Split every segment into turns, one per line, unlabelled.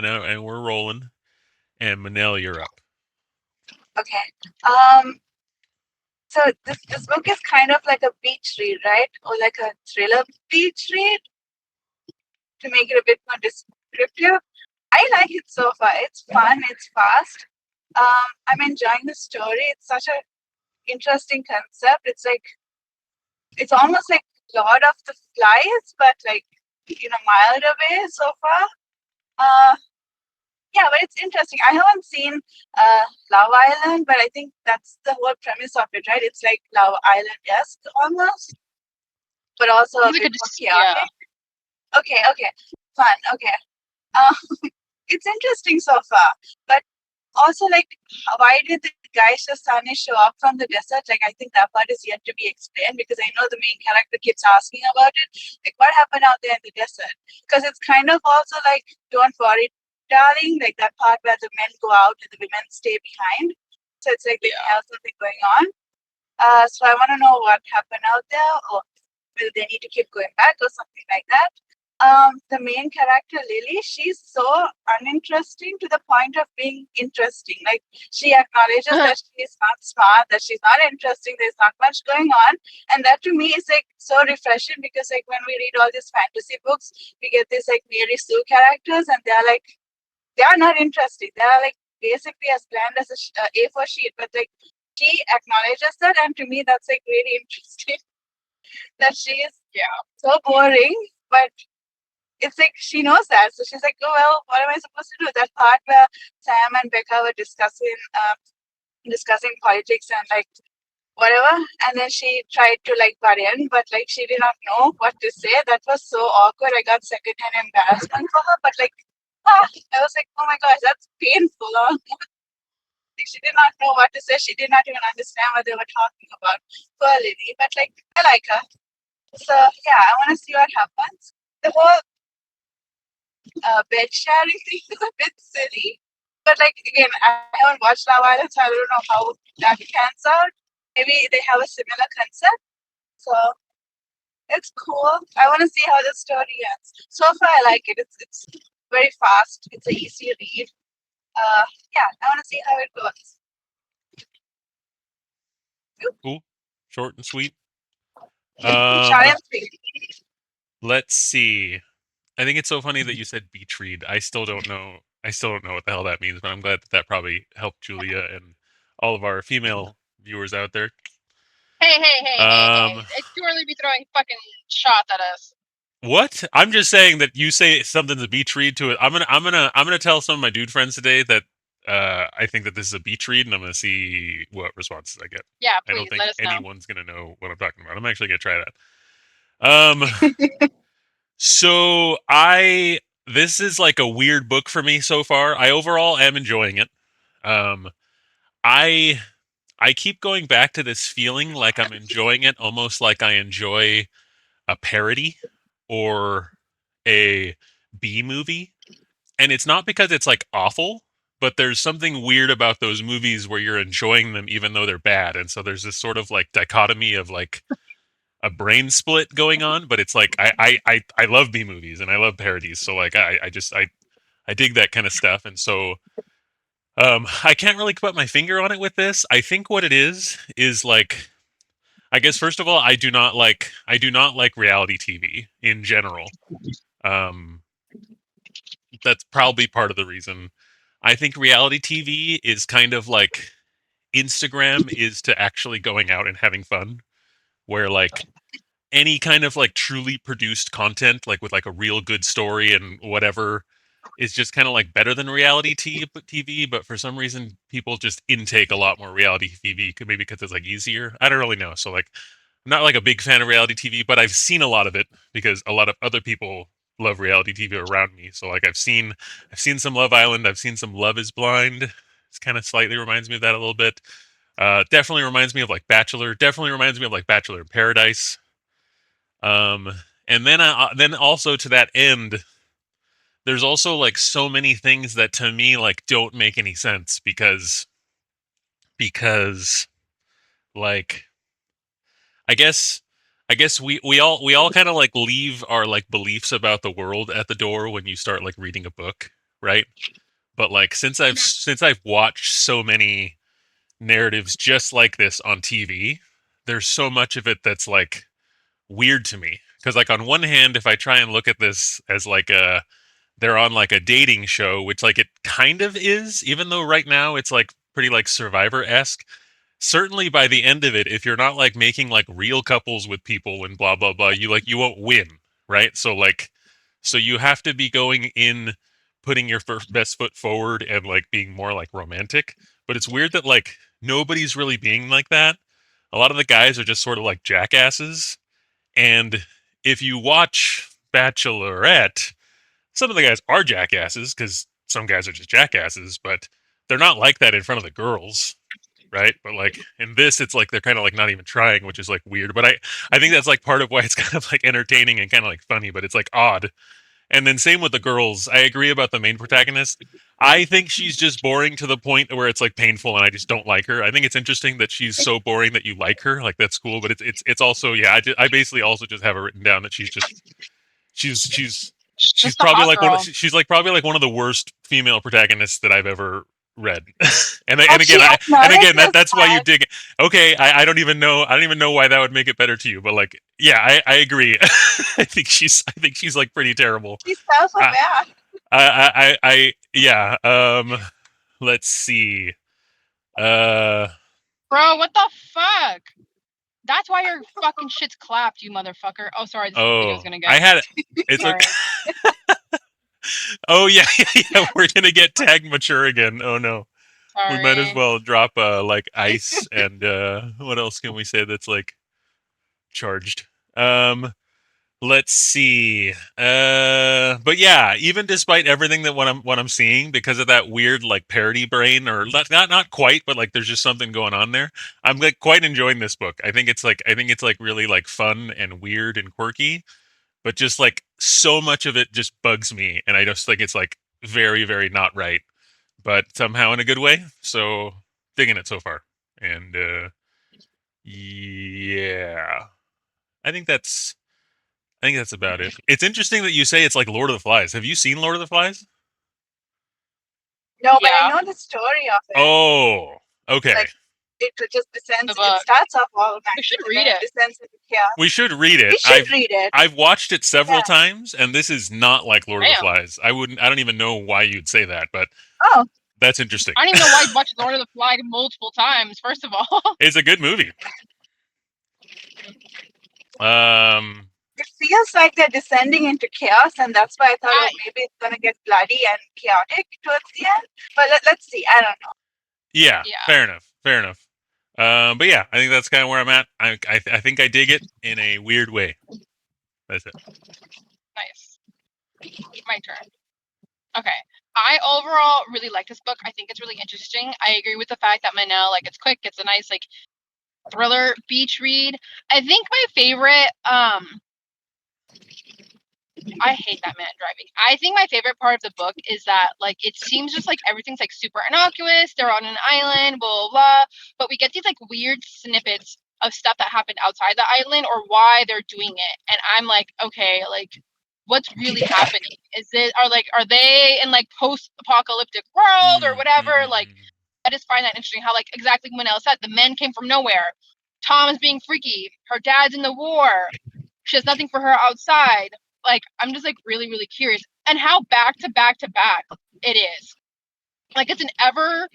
and we're rolling. And Manel, you're up.
Okay. Um, so this book is kind of like a beach read, right? Or like a thriller beach read to make it a bit more descriptive. I like it so far. It's fun. It's fast. I'm enjoying the story. It's such a interesting concept. It's almost like Lord of the Flies, but like in a milder way so far. Uh, yeah, but it's interesting. I haven't seen Love Island, but I think that's the whole premise of it, right? It's like Love Island-esque almost, but also a
It's like
bit
a
more
yeah.
chaotic. Okay, fun. Okay, uh, it's interesting so far, but also like, why did the guy Shastani show up from the desert? Like, I think that part is yet to be explained because I know the main character keeps asking about it. Like, what happened out there in the desert? Because it's kind of also like, don't worry, darling. Like that part where the men go out and the women stay behind. So it's like they
Yeah.
have something going on. So I want to know what happened out there, or will they need to keep going back, or something like that. The main character Lily, she's so uninteresting to the point of being interesting. Like she acknowledges that she's not smart, that she's not interesting. There's not much going on, and that to me is like so refreshing because like when we read all these fantasy books, we get these like Mary Sue characters, and they are not interesting. They are like basically as bland as a A4 sheet, but like she acknowledges that, and to me that's like really interesting. That she is so boring, but it's like she knows that. So she's like, oh, well, what am I supposed to do? That part where Sam and Becca were discussing politics and like whatever, and then she tried to like butt in, but like she did not know what to say. That was so awkward. I got secondhand embarrassment for her, but like, I was like, oh my gosh, that's painful. Like, she did not know what to say. She did not even understand what they were talking about. Poor Lily, but like I like her. So yeah, I want to see what happens. The whole bed sharing thing is a bit silly, but like again, I haven't watched Love Island, so I don't know how that pans out. Maybe they have a similar concept, so it's cool. I want to see how the story ends. So far, I like it. It's very fast. It's an easy read. Uh, yeah, I want to see how it goes.
Cool, short and sweet.
Shall
Um,
I speak?
let's see. I think it's so funny that you said beach read. I still don't know. I still don't know what the hell that means, but I'm glad that that probably helped Julia and all of our female viewers out there.
Hey.
Um,
It's too early to be throwing fucking shots at us.
what? I'm just saying that you say something's a beach read to it. I'm gonna tell some of my dude friends today that I think that this is a beach read, and I'm gonna see what responses I get.
Yeah,
I don't
please let
think
us know.
anyone's gonna know what I'm talking about. I'm actually gonna try that. So I this is like a weird book for me so far. I overall am enjoying it. Um, I I keep going back to this feeling like I'm enjoying it almost like I enjoy a parody or a B movie. And it's not because it's like awful, but there's something weird about those movies where you're enjoying them even though they're bad. And so there's this sort of like dichotomy of like a brain split going on, but it's like I love B movies and I love parodies. So like I dig that kind of stuff. And so I can't really put my finger on it with this. I think what it is like I guess first of all, I do not like reality TV in general. Um, that's probably part of the reason. I think reality TV is kind of like Instagram is to actually going out and having fun, where like any kind of like truly produced content, like with like a real good story and whatever, is just kind of like better than TV. But for some reason, people just intake a lot more reality TV, maybe because it's like easier. I don't really know. So like, I'm not like a big fan of reality TV, but I've seen a lot of it because a lot of other people love reality TV around me. So like, I've seen some Love Island. I've seen some Love Is Blind. It's kind of slightly reminds me of that a little bit. Definitely reminds me of like Bachelor. Definitely reminds me of like Bachelor in Paradise. Um, and then also to that end, there's also like so many things that to me like don't make any sense because like I guess we all kind of like leave our like beliefs about the world at the door when you start like reading a book. right? But like since I've watched so many narratives just like this on TV, there's so much of it that's like weird to me. Because like on one hand, if I try and look at this as like a they're on like a dating show, which like it kind of is, even though right now it's like pretty like Survivor esque. Certainly by the end of it, if you're not like making like real couples with people and blah blah blah, you won't win, right? So you have to be going in putting your best foot forward and like being more like romantic. But it's weird that like nobody's really being like that. A lot of the guys are just sort of like jackasses. And if you watch Bachelorette, some of the guys are jackasses because some guys are just jackasses, but they're not like that in front of the girls, right? But like in this, it's like they're kind of like not even trying, which is like weird. But I think that's like part of why it's kind of like entertaining and kind of like funny, but it's like odd. And then same with the girls. I agree about the main protagonist. I think she's just boring to the point where it's like painful, and I just don't like her. I think it's interesting that she's so boring that you like her. Like that's cool, but it's also yeah. I basically also just have her written down that she's she's she's
Just a
probably
hot
like one of
girl.
she's like probably like one of the worst female protagonists that I've ever read. and
But she
again
acknowledges
that's why you
that.
dig it. Okay, I don't even know why that would make it better to you, but like yeah, I agree. I think she's like pretty terrible.
She's
Uh,
self-aware.
yeah. Let's see. Uh,
Bro, what the fuck? That's why your fucking shit's clapped, you motherfucker. Oh, sorry, this video's
oh,
gonna
I
get.
had it's
Sorry.
okay. Oh yeah, yeah. We're gonna get tagged mature again. Oh no. We might as
Sorry.
well drop like ice and what else can we say that's like charged? Um, let's see. But yeah, even despite everything that what I'm seeing because of that weird like parody brain or not quite, but like there's just something going on there. I'm like quite enjoying this book. I think it's like really like fun and weird and quirky, but just like so much of it just bugs me and I just think it's like very very not right, but somehow in a good way. So digging it so far. And yeah. I think that's I think that's about it. It's interesting that you say it's like Lord of the Flies. Have you seen Lord of the Flies?
No, but I
Yeah,
know the story of it.
Oh, okay.
Like it just descends.
the
It
book.
starts off all
We
nice
should
and
read
then it
it.
descends into chaos.
We should read
We
it.
should read it.
I've watched it several
Yeah.
times and this is not like Lord of the
Damn.
Flies. I don't even know why you'd say that, but
Oh,
that's interesting.
I don't even know why I watched Lord of the Flies multiple times, first of all.
It's a good movie. Um
it feels like they're descending into chaos, and that's why I thought, oh, maybe it's gonna get bloody and chaotic towards the end. But let's see. I don't know.
yeah,
Yeah.
fair enough. Fair enough. But yeah, I think that's kind of where I'm at. I think I dig it in a weird way. That's it.
Nice. My turn. Okay. I overall really like this book. I think it's really interesting. I agree with the fact that Manel, like, it's quick. It's a nice, like, thriller beach read. I think my favorite, I hate that man driving. I think my favorite part of the book is that, like, it seems just like everything's like super innocuous. They're on an island, blah, blah, blah. But we get these like weird snippets of stuff that happened outside the island or why they're doing it. And I'm like, okay, like, what's really happening? Are they in like post-apocalyptic world or whatever? Like, I just find that interesting how, like, exactly when Elle said, the men came from nowhere. Tom is being freaky. Her dad's in the war. She has nothing for her outside. Like, I'm just like really, really curious. And how back to back to back it is. Like, it's an ever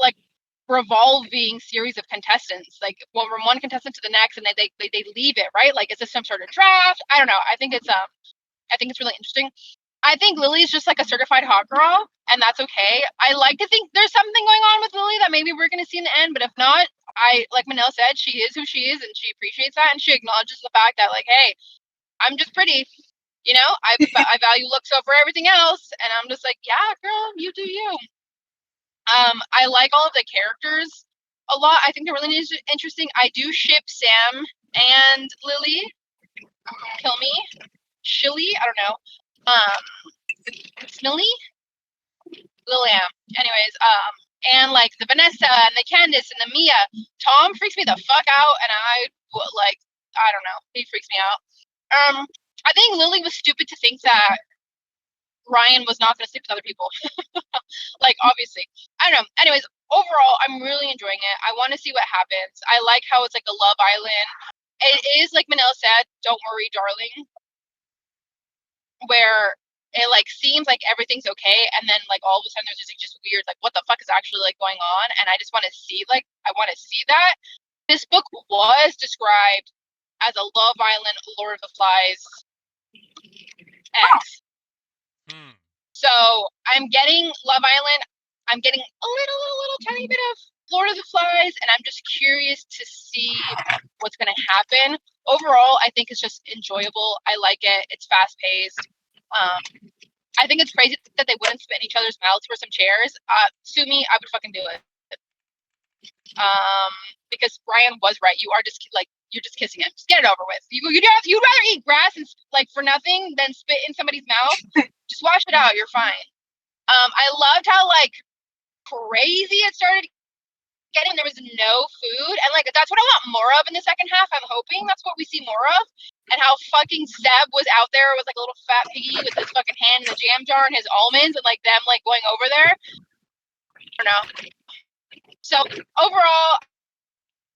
like revolving series of contestants. Like, well, from one contestant to the next, and they leave it, right? Like, is this some sort of draft? I don't know. I think it's really interesting. I think Lily's just like a certified hot girl, and that's okay. I like to think there's something going on with Lily that maybe we're going to see in the end, but if not, like Manel said, she is who she is, and she appreciates that, and she acknowledges the fact that, like, hey, I'm just pretty, you know, I value looks over everything else, and I'm just like, yeah, girl, you do you. I like all of the characters a lot. I think they're really interesting. I do ship Sam and Lily. Kill me, Shilly, I don't know. Smilly, Lilian. Anyways, and like the Vanessa and the Candace and the Mia. Tom freaks me the fuck out, and I don't know, he freaks me out. I think Lily was stupid to think that Ryan was not going to sleep with other people. Like, obviously. I don't know. Anyways, overall, I'm really enjoying it. I want to see what happens. I like how it's like a Love Island. It is, like Manel said, don't worry, darling, where it like seems like everything's okay, and then like all of a sudden there's just weird, like what the fuck is actually like going on, and I just want to see, like, I want to see that. This book was described as a Love Island, Lord of the Flies X.
Hmm.
So I'm getting Love Island. I'm getting a little tiny bit of Lord of the Flies, and I'm just curious to see what's going to happen. Overall, I think it's just enjoyable. I like it. It's fast paced. I think it's crazy that they wouldn't spit in each other's mouths for some chairs. Sue me, I would fucking do it. Because Brian was right. You are just like, you're just kissing him. Just get it over with. You'd rather eat grass and like for nothing than spit in somebody's mouth. Just wash it out. You're fine. I loved how like crazy it started getting. There was no food, and like that's what I want more of in the second half. I'm hoping that's what we see more of. And how fucking Seb was out there with like a little fat piggy with his fucking hand in the jam jar and his almonds, and like them like going over there. I don't know. So overall,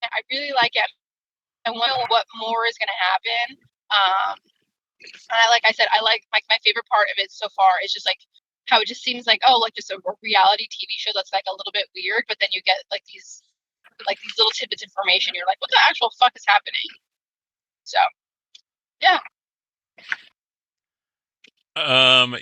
I really like it. I want to know what more is going to happen. And like I said, I like my favorite part of it so far is just like how it just seems like, oh, like just a reality TV show that's like a little bit weird, but then you get like these little tidbits of information. You're like, what the actual fuck is happening? So, yeah.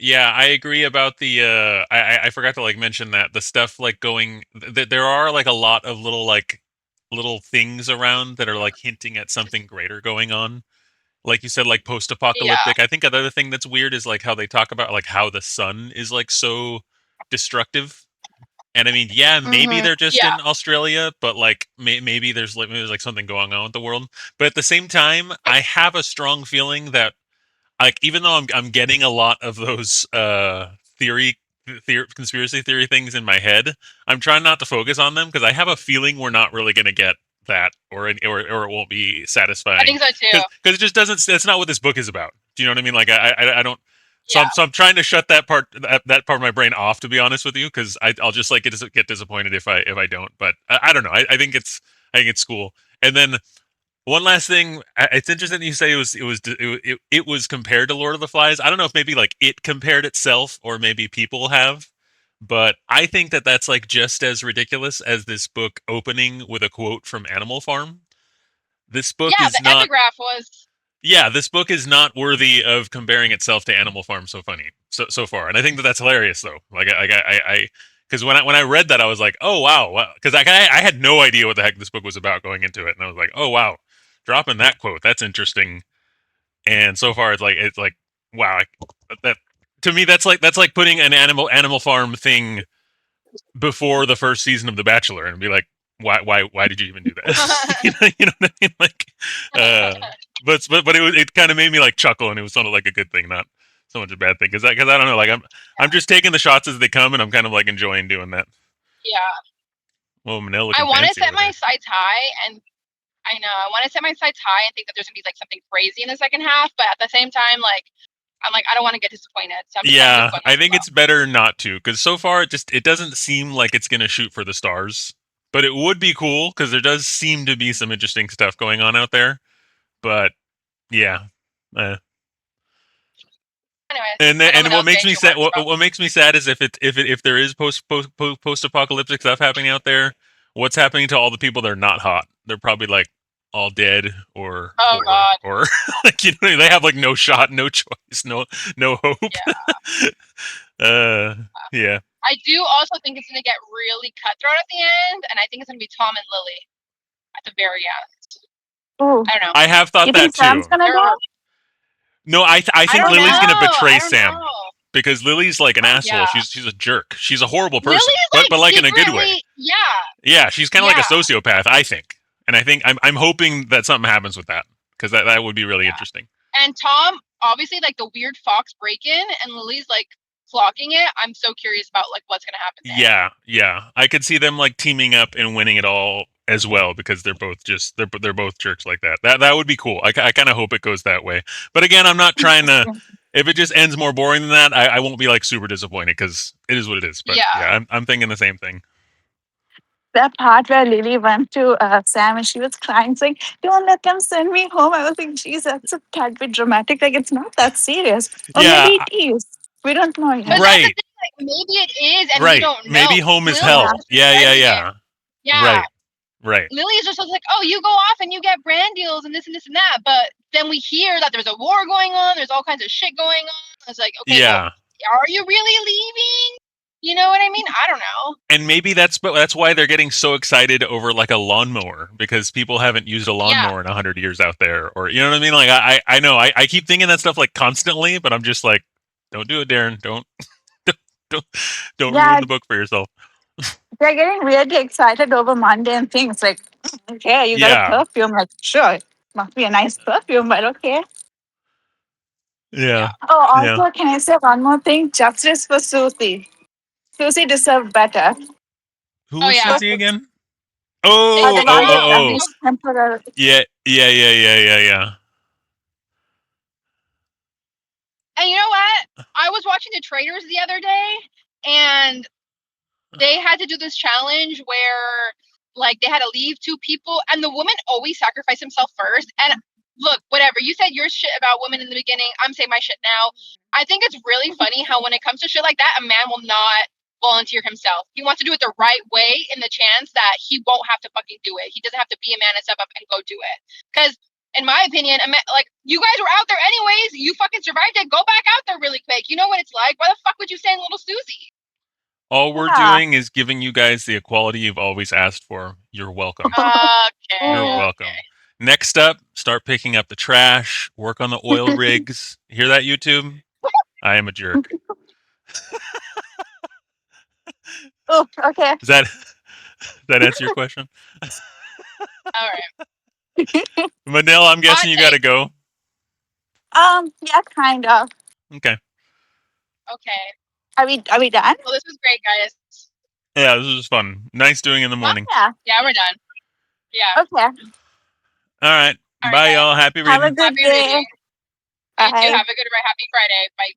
Yeah, I agree about the I forgot to like mention that the stuff like going there are like a lot of little things around that are like hinting at something greater going on. Like you said, like
Yeah.
post-apocalyptic. I think another thing that's weird is like how they talk about like how the sun is like so destructive. And I mean, yeah, maybe they're just
Yeah.
in Australia, but like maybe there's like something going on with the world. But at the same time, I have a strong feeling that like even though I'm getting a lot of those conspiracy theory things in my head, I'm trying not to focus on them because I have a feeling we're not really going to get that or it won't be
I
satisfying
think so too.
because it just doesn't. That's not what this book is about. Do you know what I mean? Like I don't. So
Yeah.
I'm trying to shut that part of my brain off, to be honest with you, because I'll just like get disappointed if I don't. But I don't know. I think it's cool. And then one last thing, it's interesting that you say it was compared to Lord of the Flies. I don't know if maybe like it compared itself or maybe people have, but I think that that's like just as ridiculous as this book opening with a quote from Animal Farm. This book
Yeah,
is
the
not.
epigraph was.
Yeah, this book is not worthy of comparing itself to Animal Farm so far, and I think that that's hilarious though. Because when I read that, I was like, oh wow, because I had no idea what the heck this book was about going into it, and I was like, oh wow, dropping that quote, that's interesting. And so far, it's like wow, that to me that's like putting an Animal Farm thing before the first season of The Bachelor, and be like, why did you even do that? You know what I mean? Like, but it kind of made me like chuckle, and it was sort of like a good thing, not so much a bad thing. Because I don't know, like I'm just taking the shots as they come, and I'm kind of like enjoying doing that.
Yeah.
Well, Manel
I
looking
want to
fancy
set
over
my
there.
sights high, and I know I want to set my sights high and think that there's gonna be like something crazy in the second half, but at the same time, like I'm like I don't want to get disappointed, so I'm just kind of just
Yeah,
going with
I
the
think
flow.
it's better not to, because so far it doesn't seem like it's gonna shoot for the stars. But it would be cool because there does seem to be some interesting stuff going on out there. But yeah, uh,
Anyways,
and
I know
and what
Manel's
makes
getting
me
too
sad,
worked up.
what makes me sad is if there is post apocalyptic stuff happening out there, what's happening to all the people that are not hot? They're probably like all dead or
Oh
poor
God,
or like they have like no shot, no choice, no hope.
yeah.
uh, yeah,
I do also think it's gonna get really cutthroat at the end, and I think it's gonna be Tom and Lily at the very end.
Oh,
I don't know.
I have thought
you think
that
Sam's
too.
gonna
They're,
go?
No, I
I
think
don't know.
Lily's gonna betray
I don't
Sam
know.
because Lily's like an asshole.
Yeah.
She's a jerk. She's a horrible
Lily
person,
is
but
like
like in a good way.
secretly, yeah,
Yeah, she's kind of like
yeah,
a sociopath, I think. And I think I'm hoping that something happens with that because that would be really
yeah.
interesting.
And Tom, obviously, like the weird fox break in, and Lily's like clocking it. I'm so curious about like what's gonna happen there.
Yeah. I could see them like teaming up and winning it all as well because they're both jerks like that. That would be cool. I kind of hope it goes that way. But again, I'm not trying to. if it just ends more boring than that, I won't be like super disappointed because it is what it is. But
Yeah.
yeah, I'm thinking the same thing.
That part where Lily went to Sam and she was crying, saying, "Don't let them send me home." I was like, "Geez, that's a tad bit dramatic. Like, it's not that serious." Or maybe
Yeah,
it is. We don't know
But
yet.
that's the
right,
thing. Like maybe it is, and we
right.
don't know.
Maybe home is
Lily is
Yeah.
hell.
just
Yeah, yeah,
president.
yeah.
Yeah.
Right, right.
Lily is just like, oh, you go off and you get brand deals and this and that. But then we hear that there's a war going on. There's all kinds of shit going on. It's like, okay, well,
Yeah.
are you really leaving? You know what I mean? I don't know.
And maybe that's why they're getting so excited over like a lawnmower because people haven't used a
Yeah.
lawnmower in 100 years out there, or you know what I mean? Like I know I keep thinking that stuff like constantly, but I'm just like, don't do it, Darren. Don't don't don't ruin
Yeah,
the book for yourself.
they're getting weirdly excited over mundane things. Like, okay, you got a
Yeah,
perfume. Like, sure, must be a nice perfume, but okay.
yeah,
Oh,
yeah.
also, can I say one more thing? Justice for Susie. Susie deserved better.
Who
Oh
was
yeah.
Susie again?
The
Oh,
It's
oh,
one
oh,
with
oh.
Rawle.
these temporary.
Yeah, yeah, yeah, yeah, yeah, yeah.
And you know what? I was watching the Traitors the other day, and they had to do this challenge where like they had to leave two people, and the woman always sacrificed himself first. And look, whatever you said your shit about women in the beginning, I'm saying my shit now. I think it's really funny how when it comes to shit like that, a man will not volunteer himself. He wants to do it the right way in the chance that he won't have to fucking do it. He doesn't have to be a man and step up and go do it. Because in my opinion, like you guys were out there anyways. You fucking survived it. Go back out there really quick. You know what it's like. Why the fuck would you send little Susie?
All we're
Yeah.
doing is giving you guys the equality you've always asked for. You're welcome. You're
Okay.
welcome. Next up, start picking up the trash, work on the oil rigs. Hear that, YouTube? I am a jerk.
Oh, okay.
Does that answer your question?
All right.
Manil, I'm guessing you got to
Take.
go.
Yeah, kind of.
Okay.
Okay.
Are we done?
Well, this was great, guys.
Yeah, this was fun. Nice doing in the morning.
Yeah.
Yeah, we're done. Yeah.
Okay.
All right.
All right,
Bye,
guys.
y'all. Happy
Have a
reading.
good
Happy
day.
reading. You too.
Bye.
Have a good, happy Friday. Bye.